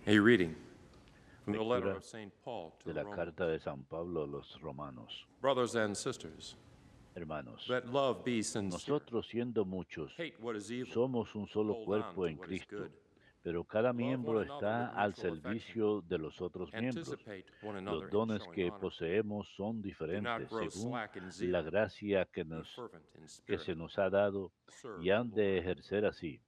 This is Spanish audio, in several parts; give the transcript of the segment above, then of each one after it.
A reading from the letter Lectura of St. Paul to de the la Romans. carta de San Pablo a los romanos. Brothers and sisters, Hermanos, let love be sincere. nosotros siendo muchos, Hate what is evil. somos un solo Hold on cuerpo to en what is Cristo, good. pero cada Love one miembro another está with al mutual affection. servicio de los otros miembros. Anticipate one Los another in dones showing que honor. poseemos son Do not diferentes grow según slack in la zeal. gracia Be fervent in que spirit. se nos ha dado Serve y the han de Lord. ejercer así.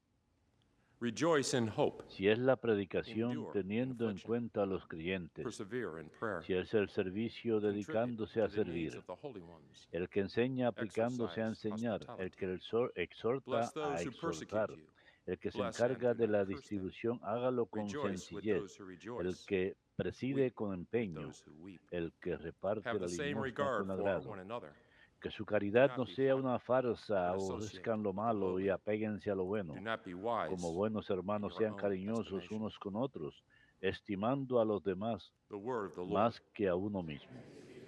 Rejoice in hope. Si es la predicación Endure in teniendo en affliction. cuenta a los creyentes, Persevere in prayer. si es el servicio Contribute dedicándose to a the needs servir, of the holy ones. el que enseña aplicándose a Exercise enseñar, el hospitality. que Bless exhorta a those who persecute exhortar, you. el que se Bless and encarga do de not la curse them. distribución, hágalo con Rejoice with sencillez, those who el rejoice. que preside Weep con with empeño, those who weep. el que reparte Have la the same limosna regard con for agrado. one another. Que su Do caridad not no be sea haughty, una but farsa, associate aborrezcan lo with the malo y lowly. apéguense a lo bueno. Do not be Como wise buenos in hermanos your sean own cariñosos estimation. unos con otros, estimando a los demás The word of the Lord. más que a uno mismo.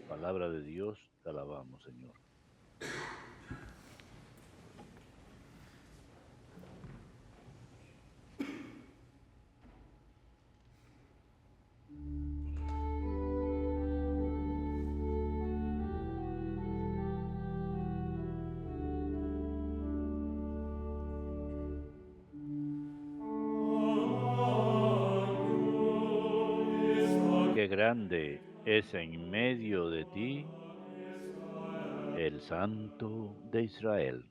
Palabra de Dios, te alabamos, Señor. Qué grande es en medio de ti el Santo de Israel.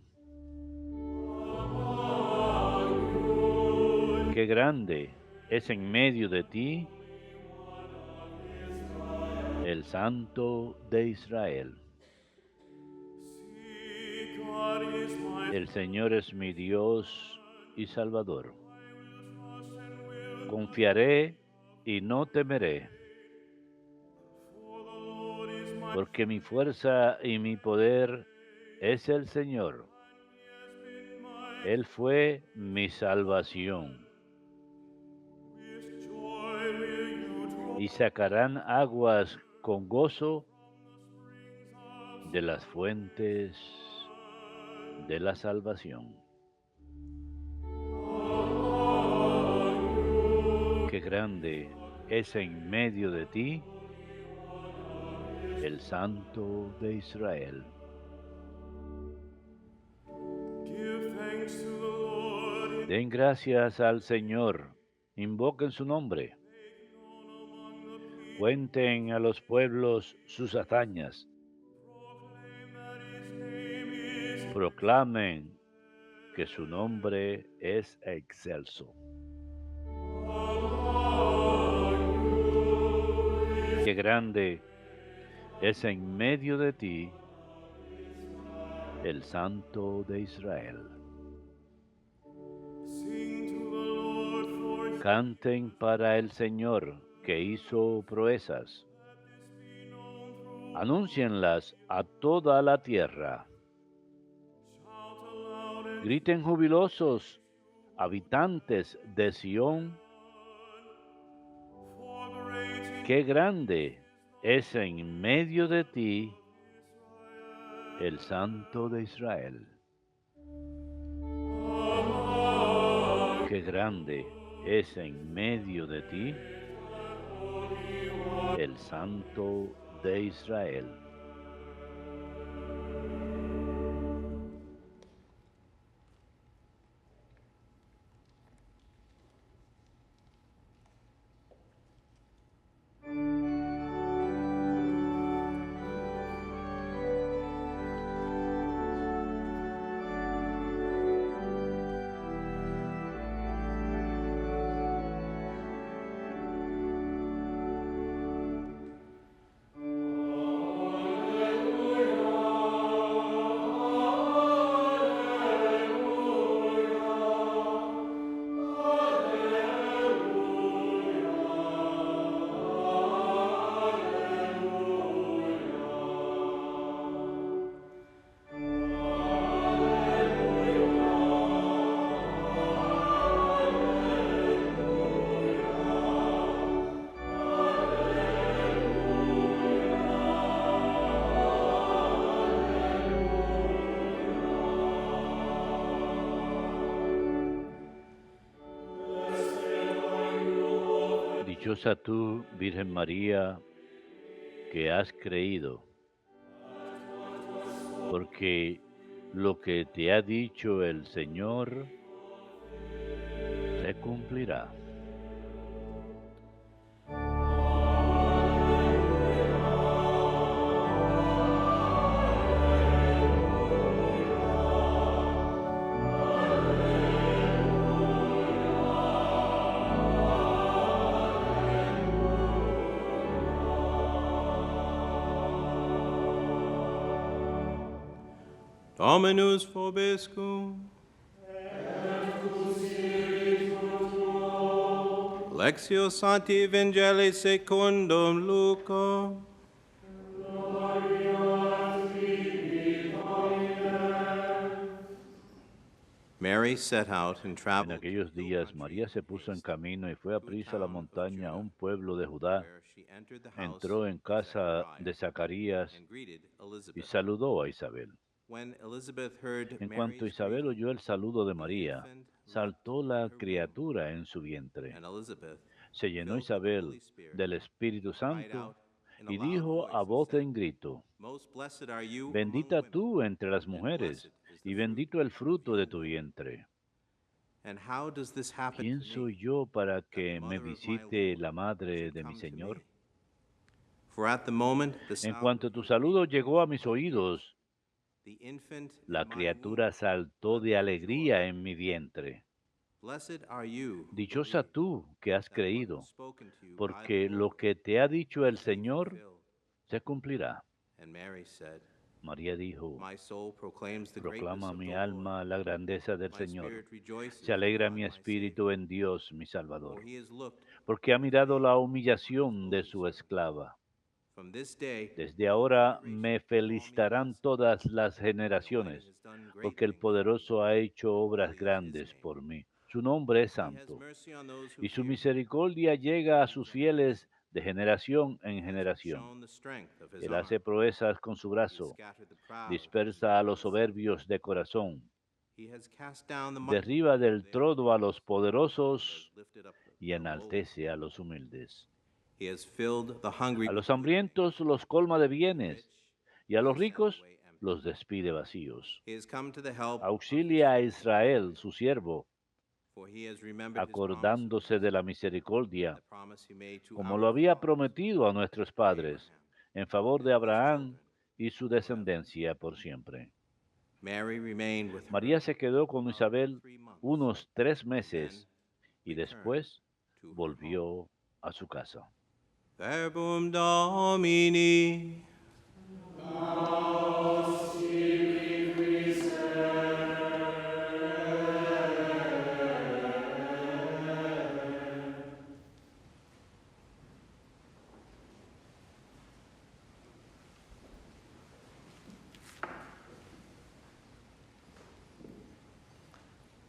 Qué grande es en medio de ti el Santo de Israel. El Señor es mi Dios y Salvador. Confiaré y no temeré, porque mi fuerza y mi poder es el Señor. Él fue mi salvación. Y sacarán aguas con gozo de las fuentes de la salvación. Qué grande es en medio de ti el Santo de Israel. Den gracias al Señor, invoquen su nombre, cuenten a los pueblos sus hazañas, proclamen que su nombre es excelso. Qué grande es en medio de ti el Santo de Israel. Canten para el Señor que hizo proezas. Anúncienlas a toda la tierra. Griten jubilosos, habitantes de Sión. Qué grande es en medio de ti el Santo de Israel. Qué grande es en medio de ti el Santo de Israel. Dichosa tú, Virgen María, que has creído, porque lo que te ha dicho el Señor se cumplirá. Dominus vobiscum. Lectio Sancti Evangelii secundum Lucam. Mary set out and En traveled aquellos to the hill días country María se in puso en haste camino y fue a to a prisa a la town of montaña, a Judah, un pueblo de Judá. where she entered the house Entró en of casa de Zechariah Zacarías and greeted y Elizabeth. saludó a Isabel. When Elizabeth heard En cuanto Mary's Isabel greeting, oyó el saludo de the María, infant leapt saltó in la her womb, criatura en su vientre. and Elizabeth, Se llenó filled with the Isabel Holy Spirit, del Espíritu cried Santo out in a y loud dijo a voice and voz said, en grito, "Most blessed are you among bendita women, tú entre las and mujeres, blessed is the y fruit bendito el of fruto your de tu womb. vientre. And how does this happen ¿Quién to me, soy yo para that the que me mother of my visite Lord la madre should de mi come to Señor? me? For at the moment the En sound cuanto of tu your saludo greeting llegó reached a mis my ears, oídos, the infant in la my womb criatura saltó leapt de for joy. alegría en mi vientre. Blessed are you who Dichosa believed tú que has that what was creído, spoken to you by the porque lo Lord que te ha dicho el would be Señor fulfilled. se cumplirá. And Mary said, María dijo, My soul proclaims the greatness proclama of mi the Lord. alma la grandeza del My Señor. spirit rejoices Se in alegra God mi my Savior, espíritu en Dios, mi for Salvador, he has looked porque ha with mirado la favor on his humillación de lowly su servant. esclava. From this day, Desde all ahora me generations will call me felicitarán blessed. todas las The Almighty generaciones, has done great porque el things for me, poderoso ha hecho and obras holy is his grandes name. por mí. Su nombre es He has santo, mercy on those who y su fear him misericordia from llega a many sus fieles generations. de generación en He has generación. shown the strength of his Él arm. hace proezas con su He has brazo, scattered the proud in the dispersa a los heavens. soberbios de corazón, He has cast down the mighty derriba into del the trono air. a los He has poderosos lifted up y the lowly. enaltece a los humildes. He has filled the hungry A with los good things, hambrientos los colma de and the rich bienes, y a he los has sent ricos away empty. los despide vacíos. He has come to the help of his Auxilia a servant Israel, Israel, su siervo, for he has remembered his promise of acordándose de mercy la and misericordia, the promise he made to como our lo había fathers, prometido a nuestros to padres, Abraham en favor de and to his Abraham children y su forever. descendencia por siempre. Mary remained with her María se quedó con about Isabel 3 months unos 3 meses and then y returned después to her home. volvió a su casa. Verbum Domini.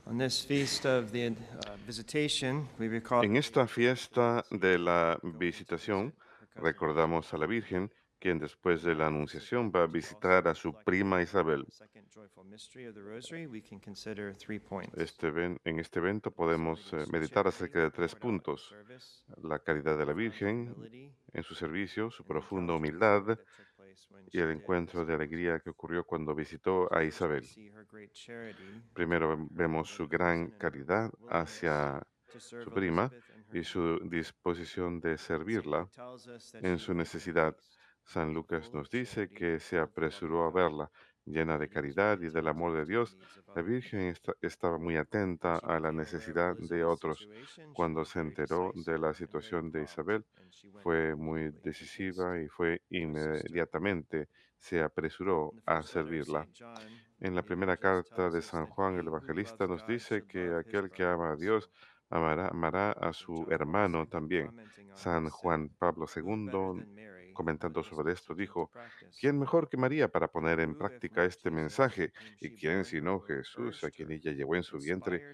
On this feast of the visitation, we recall En esta fiesta de la visitación, recordamos a la Virgen, quien después de la Anunciación va a visitar a su prima Isabel. the second joyful mystery of the Rosary. We can consider 3 points. En este evento podemos meditar acerca de 3 puntos: la caridad de la Virgen en su servicio, su profunda humildad y el encuentro de alegría que ocurrió cuando visitó a Isabel. Primero vemos su gran caridad hacia su prima y su disposición de servirla en su necesidad. San Lucas nos dice que se apresuró a verla, llena de caridad y del amor de Dios. La Virgen estaba muy atenta a la necesidad de otros. Cuando se enteró de la situación de Isabel, fue muy decisiva y fue inmediatamente se apresuró a servirla. En la primera carta de San Juan el Evangelista nos dice que aquel que ama a Dios amará a su hermano también. San Juan Pablo II, comentando sobre esto, dijo: ¿Quién mejor que María para poner en práctica este mensaje? ¿Y quién sino Jesús, a quien ella llevó en su vientre?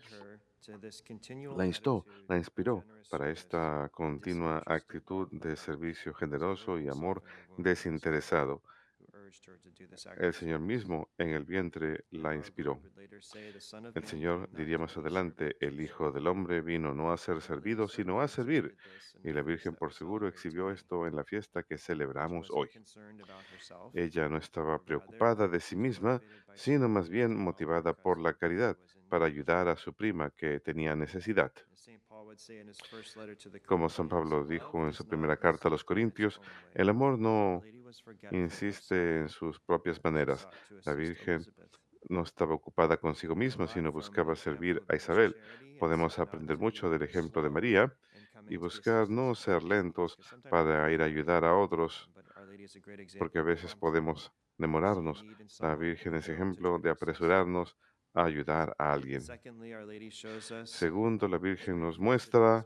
La inspiró para esta continua actitud de servicio generoso y amor desinteresado. El Señor mismo en el vientre la inspiró. El Señor diría más adelante, el Hijo del Hombre vino no a ser servido, sino a servir. Y la Virgen por seguro exhibió esto en la fiesta que celebramos hoy. Ella no estaba preocupada de sí misma, sino más bien motivada por la caridad para ayudar a su prima que tenía necesidad. Como San Pablo dijo en su primera carta a los Corintios, el amor no insiste en sus propias maneras. La Virgen no estaba ocupada consigo misma, sino buscaba servir a Isabel. Podemos aprender mucho del ejemplo de María y buscar no ser lentos para ir a ayudar a otros, porque a veces podemos demorarnos. La Virgen es ejemplo de apresurarnos a ayudar a alguien. Segundo, la Virgen nos muestra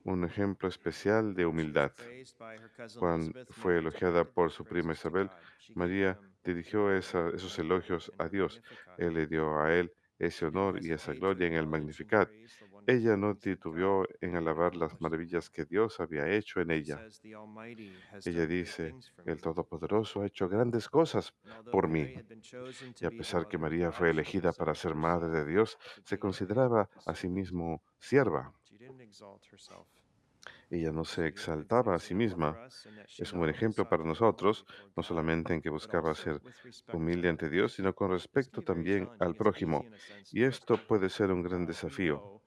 un ejemplo especial de humildad. Cuando fue elogiada por su prima Isabel, María dirigió esos elogios a Dios. Él le dio a él ese honor y esa gloria en el Magnificat. Ella no titubeó en alabar las maravillas que Dios había hecho en ella. Ella dice, el Todopoderoso ha hecho grandes cosas por mí. Y a pesar que María fue elegida para ser madre de Dios, se consideraba a sí mismo sierva. Ella no se exaltaba a sí misma. Es un buen ejemplo para nosotros, no solamente en que buscaba ser humilde ante Dios, sino con respecto también al prójimo. Y esto puede ser un gran desafío.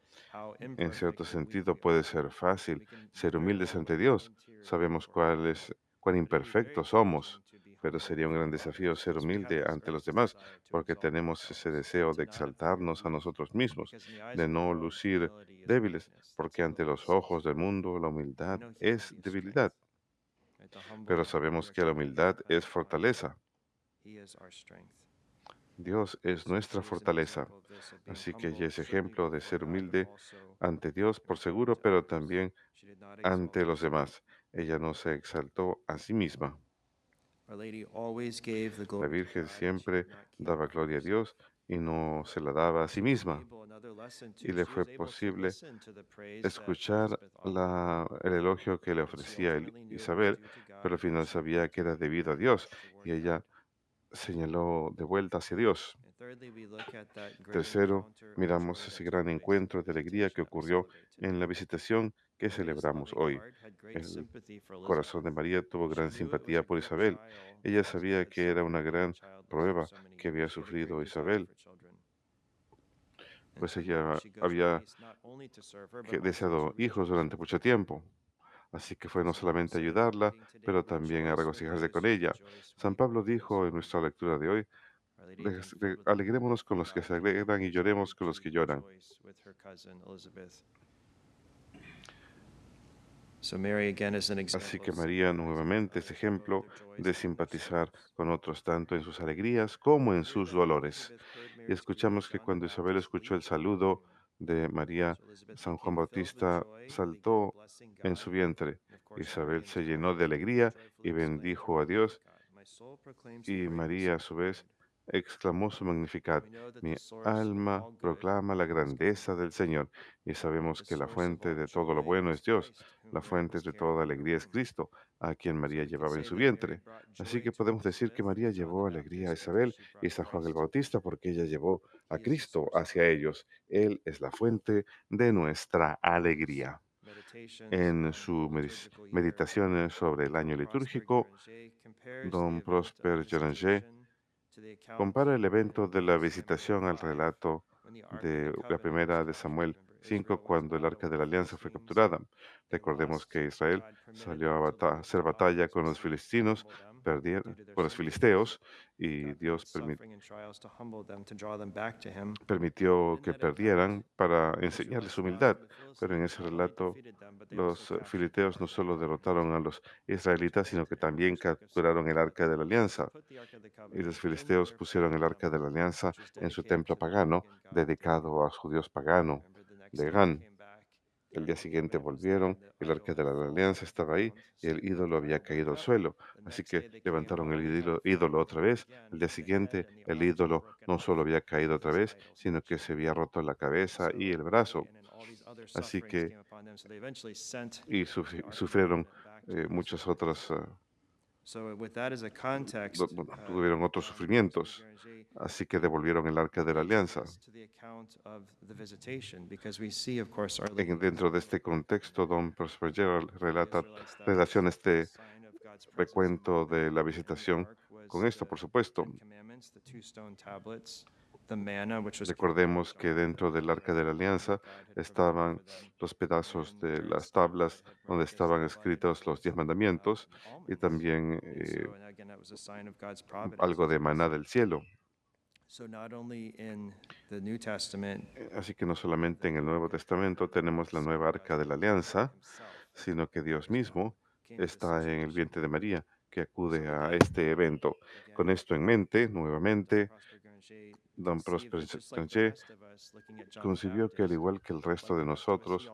En cierto sentido puede ser fácil ser humildes ante Dios. Sabemos cuán imperfectos somos, pero sería un gran desafío ser humilde ante los demás, porque tenemos ese deseo de exaltarnos a nosotros mismos, de no lucir débiles, porque ante los ojos del mundo la humildad es debilidad. Pero sabemos que la humildad es fortaleza. Dios es nuestra fortaleza. Así que ella es ejemplo de ser humilde ante Dios por seguro, pero también ante los demás. Ella no se exaltó a sí misma. La Virgen siempre daba gloria a Dios y no se la daba a sí misma. Y le fue posible escuchar el elogio que le ofrecía Isabel, pero al final sabía que era debido a Dios y ella señaló de vuelta hacia Dios. Tercero, miramos ese gran encuentro de alegría que ocurrió en la visitación que celebramos hoy. El corazón de María tuvo gran simpatía por Isabel. Ella sabía que era una gran prueba que había sufrido Isabel, pues ella había deseado hijos durante mucho tiempo. Así que fue no solamente ayudarla, pero también a regocijarse con ella. San Pablo dijo en nuestra lectura de hoy, alegrémonos con los que se alegran y lloremos con los que lloran. Así que María nuevamente es ejemplo de simpatizar con otros tanto en sus alegrías como en sus dolores. Y escuchamos que cuando Isabel escuchó el saludo de María, San Juan Bautista saltó en su vientre. Isabel se llenó de alegría y bendijo a Dios, y María a su vez exclamó su Magnificat. Mi alma proclama la grandeza del Señor. Y sabemos que la fuente de todo lo bueno es Dios. La fuente de toda alegría es Cristo, a quien María llevaba en su vientre. Así que podemos decir que María llevó alegría a Isabel y San Juan el Bautista porque ella llevó a Cristo hacia ellos. Él es la fuente de nuestra alegría. En sus meditaciones sobre el año litúrgico, don Prosper Géranger compara el evento de la visitación al relato de la primera de Samuel 5, cuando el Arca de la Alianza fue capturada. Recordemos que Israel salió a hacer batalla con los filistinos, con los filisteos, y Dios permitió que perdieran para enseñarles humildad. Pero en ese relato, los filisteos no solo derrotaron a los israelitas, sino que también capturaron el Arca de la Alianza. Y los filisteos pusieron el Arca de la Alianza en su templo pagano, dedicado a su dios pagano, Dagan. El día siguiente volvieron, el Arca de la Alianza estaba ahí y el ídolo había caído al suelo. Así que levantaron el ídolo otra vez. El día siguiente, el ídolo no solo había caído otra vez, sino que se había roto la cabeza y el brazo. Así que, y sufrieron muchas otras So with that as a context, Bueno, tuvieron otros sufrimientos, así que devolvieron el Arca de la Alianza. Dentro de este contexto, Don Prosper Gerald relaciona este recuento de la visitación con esto, por supuesto. Recordemos que dentro del Arca de la Alianza estaban los pedazos de las tablas donde estaban escritos los 10 mandamientos y también algo de maná del cielo. Así que no solamente en el Nuevo Testamento tenemos la nueva Arca de la Alianza, sino que Dios mismo está en el vientre de María, que acude a este evento. Con esto en mente, nuevamente, Don Prosper Granger concibió que al igual que el resto de nosotros,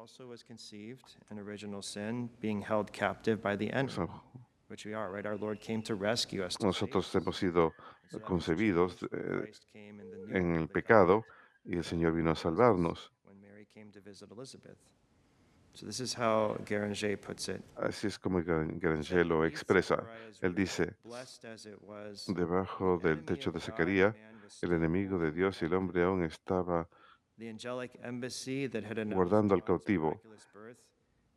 nosotros hemos sido concebidos en el pecado y el Señor vino a salvarnos. Así es como Granger lo expresa. Él dice, debajo del techo de Zacarías, el enemigo de Dios y el hombre aún estaba guardando al cautivo.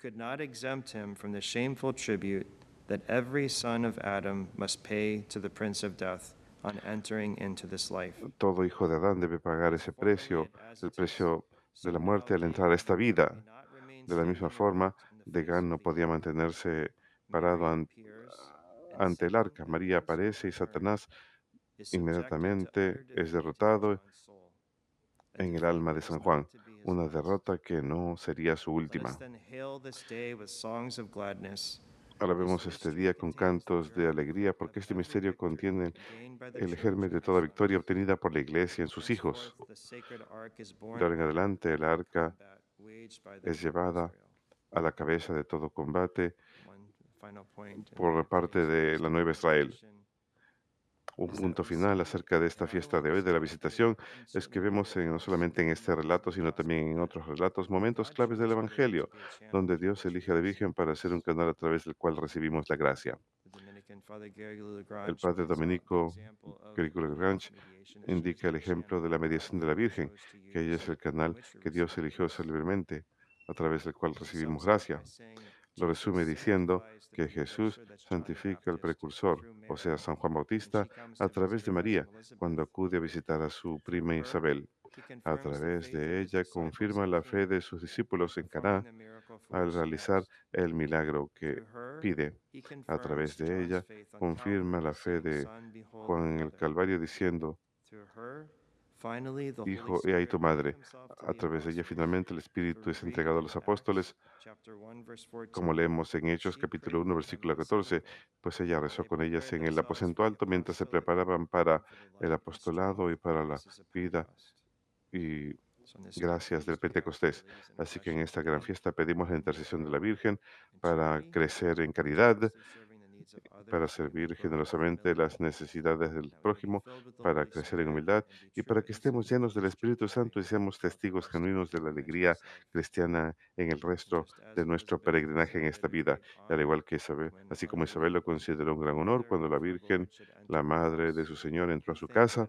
Could not exempt him from the shameful tribute that every son of Adam must pay to the prince of death on entering into this life. Todo hijo de Adán debe pagar ese precio, el precio de la muerte al entrar a esta vida. De la misma forma, Dagán no podía mantenerse parado ante el arca. María aparece y Satanás inmediatamente es derrotado en el alma de San Juan, una derrota que no sería su última. Alabemos este día con cantos de alegría porque este misterio contiene el germen de toda victoria obtenida por la Iglesia en sus hijos. De ahora en adelante, el arca es llevada a la cabeza de todo combate por parte de la Nueva Israel. Un punto final acerca de esta fiesta de hoy, de la visitación, es que vemos no solamente en este relato, sino también en otros relatos, momentos claves del Evangelio, donde Dios elige a la Virgen para ser un canal a través del cual recibimos la gracia. El padre dominico Gregorio Lagrange indica el ejemplo de la mediación de la Virgen, que ella es el canal que Dios eligió libremente, a través del cual recibimos gracia. Lo resume diciendo que Jesús santifica al precursor, o sea, San Juan Bautista, a través de María, cuando acude a visitar a su prima Isabel. A través de ella confirma la fe de sus discípulos en Caná al realizar el milagro que pide. A través de ella confirma la fe de Juan en el Calvario diciendo, Hijo, he ahí tu madre. A través de ella finalmente el Espíritu es entregado a los apóstoles, como leemos en Hechos capítulo 1, versículo 14, pues ella rezó con ellas en el aposento alto mientras se preparaban para el apostolado y para la vida y gracias del Pentecostés. Así que en esta gran fiesta pedimos la intercesión de la Virgen para crecer en caridad, para servir generosamente las necesidades del prójimo, para crecer en humildad y para que estemos llenos del Espíritu Santo y seamos testigos genuinos de la alegría cristiana en el resto de nuestro peregrinaje en esta vida. Y al igual que Isabel, así como Isabel lo consideró un gran honor cuando la Virgen, la madre de su Señor, entró a su casa,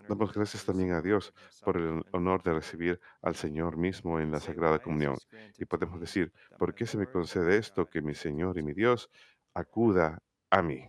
damos gracias también a Dios por el honor de recibir al Señor mismo en la Sagrada Comunión. Y podemos decir, ¿por qué se me concede esto que mi Señor y mi Dios acuda a mí?